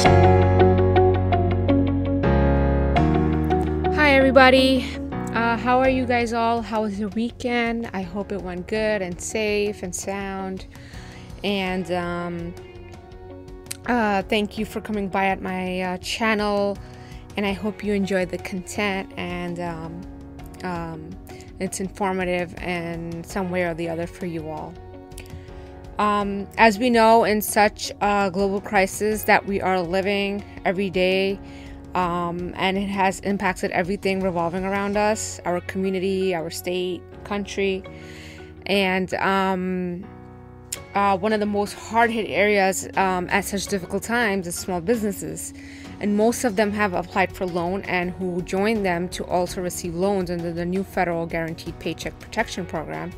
Hi everybody, how are you guys all? How was your weekend? I hope it went good and safe and sound. And thank you for coming by at my channel, and I hope you enjoyed the content and it's informative in some way or the other for you all. As we know, in such a global crisis that we are living every day, and it has impacted everything revolving around us, our community, our state, country, and one of the most hard-hit areas at such difficult times is small businesses, and most of them have applied for loan and who joined them to also receive loans under the new federal guaranteed paycheck protection program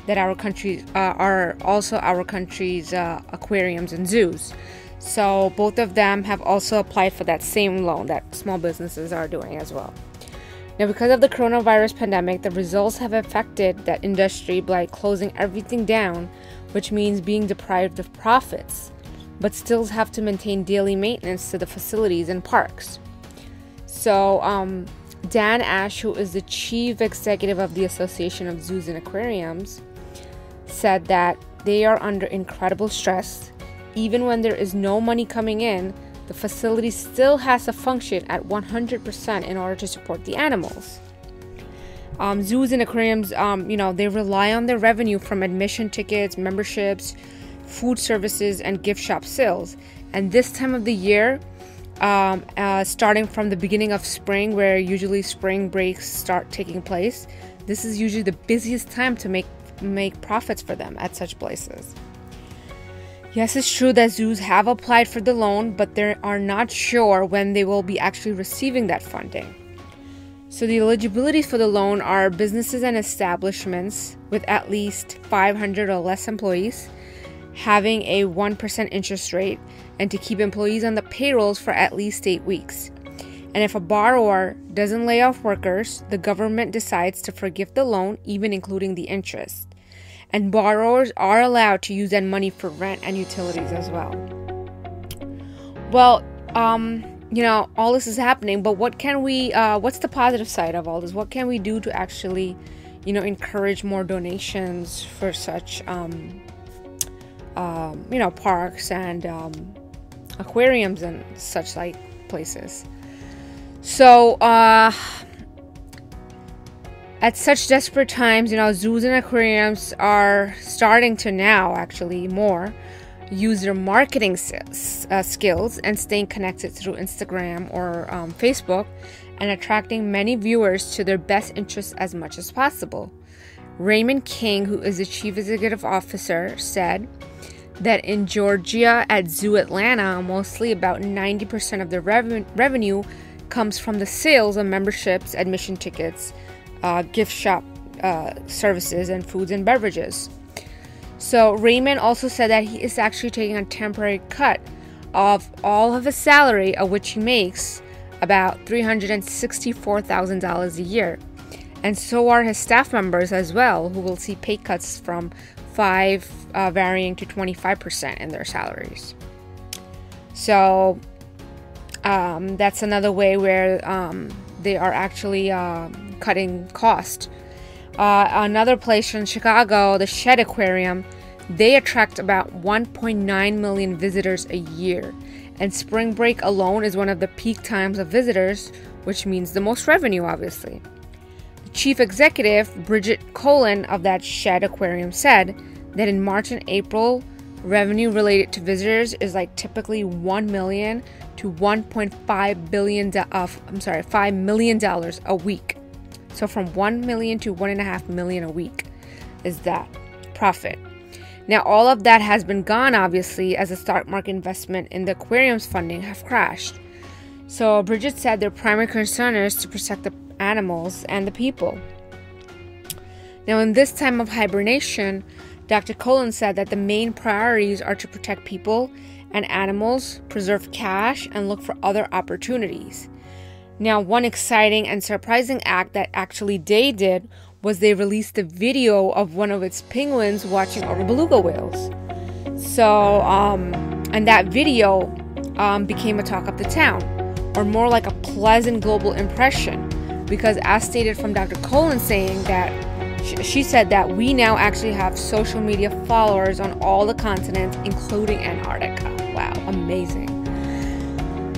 that our countries are also our country's aquariums and zoos. So both of them have also applied for that same loan that small businesses are doing as well. Now, because of the coronavirus pandemic, the results have affected that industry by closing everything down, which means being deprived of profits, but still have to maintain daily maintenance to the facilities and parks. So Dan Ash, who is the chief executive of the Association of Zoos and Aquariums, said that they are under incredible stress. Even when there is no money coming in, the facility still has to function at 100% in order to support the animals. Zoos and aquariums, they rely on their revenue from admission tickets, memberships, food services, and gift shop sales. And this time of the year, starting from the beginning of spring, where usually spring breaks start taking place, this is usually the busiest time to make profits for them at such places. Yes, it's true that zoos have applied for the loan, but they are not sure when they will be actually receiving that funding. So the eligibility for the loan are businesses and establishments with at least 500 or less employees, having a 1% interest rate, and to keep employees on the payrolls for at least 8 weeks. And if a borrower doesn't lay off workers, the government decides to forgive the loan, even including the interest. And borrowers are allowed to use that money for rent and utilities as well. Well, all this is happening, but what's the positive side of all this? What can we do to actually, encourage more donations for such, parks and aquariums and such like places? So, at such desperate times, zoos and aquariums are starting to now actually more use their marketing skills and staying connected through Instagram or Facebook and attracting many viewers to their best interests as much as possible. Raymond King, who is the chief executive officer, said that in Georgia at Zoo Atlanta, mostly about 90% of the revenue comes from the sales of memberships, admission tickets, gift shop services, and foods and beverages. So Raymond also said that he is actually taking a temporary cut of all of his salary, of which he makes about $364,000 a year. And so are his staff members as well, who will see pay cuts from 5% varying to 25% in their salaries. So that's another way where they are actually cutting cost. Another place in Chicago, the Shed Aquarium, they attract about 1.9 million visitors a year, and spring break alone is one of the peak times of visitors, which means the most revenue, obviously. The chief executive, Bridget Colin of that Shed Aquarium, said that in March and April, revenue related to visitors is like typically $1 million to $1.5 billion, $5 million a week. So from $1 million to $1.5 million a week is that profit. Now, all of that has been gone, obviously, as the stock market investment in the aquariums funding have crashed. So Bridget said their primary concern is to protect the animals and the people. Now, in this time of hibernation, Dr. Colin said that the main priorities are to protect people and animals, preserve cash, and look for other opportunities. Now, one exciting and surprising act that actually they did was they released a video of one of its penguins watching over beluga whales. So, and that video became a talk of the town, or more like a pleasant global impression, because as stated from Dr. Colin saying that she said that we now actually have social media followers on all the continents, including Antarctica. Wow, amazing.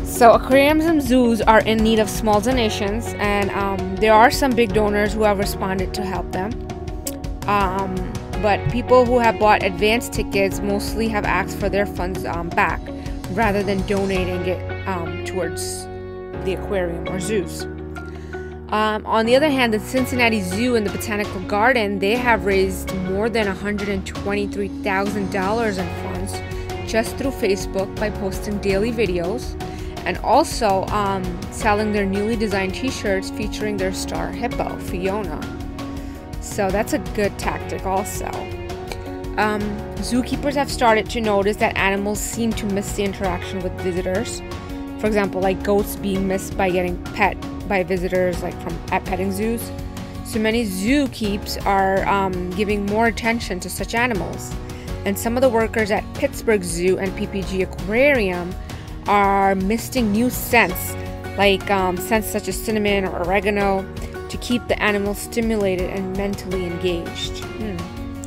So aquariums and zoos are in need of small donations, and there are some big donors who have responded to help them. But people who have bought advance tickets mostly have asked for their funds back, rather than donating it towards the aquarium or zoos. On the other hand, the Cincinnati Zoo and the Botanical Garden, they have raised more than $123,000 in funds just through Facebook by posting daily videos, and also selling their newly designed t-shirts featuring their star hippo, Fiona. So that's a good tactic also. Zookeepers have started to notice that animals seem to miss the interaction with visitors. For example, like goats being missed by getting pet by visitors, like at petting zoos. So many zookeepers are giving more attention to such animals. And some of the workers at Pittsburgh Zoo and PPG Aquarium are misting new scents, like scents such as cinnamon or oregano, to keep the animals stimulated and mentally engaged.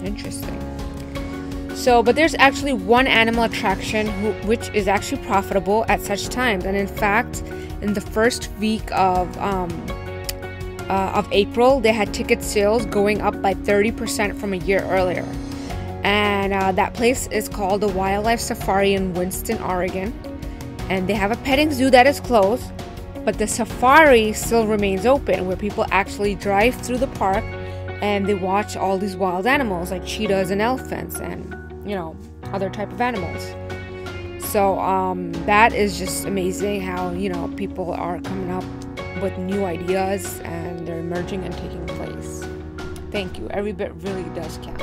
Interesting. So, but there's actually one animal attraction which is actually profitable at such times, and in fact, in the first week of April, they had ticket sales going up by 30% from a year earlier. And that place is called the Wildlife Safari in Winston, Oregon. And they have a petting zoo that is closed, but the safari still remains open, where people actually drive through the park and they watch all these wild animals like cheetahs and elephants and, you know, other type of animals. So that is just amazing how, you know, people are coming up with new ideas and they're emerging and taking place. Thank you. Every bit really does count.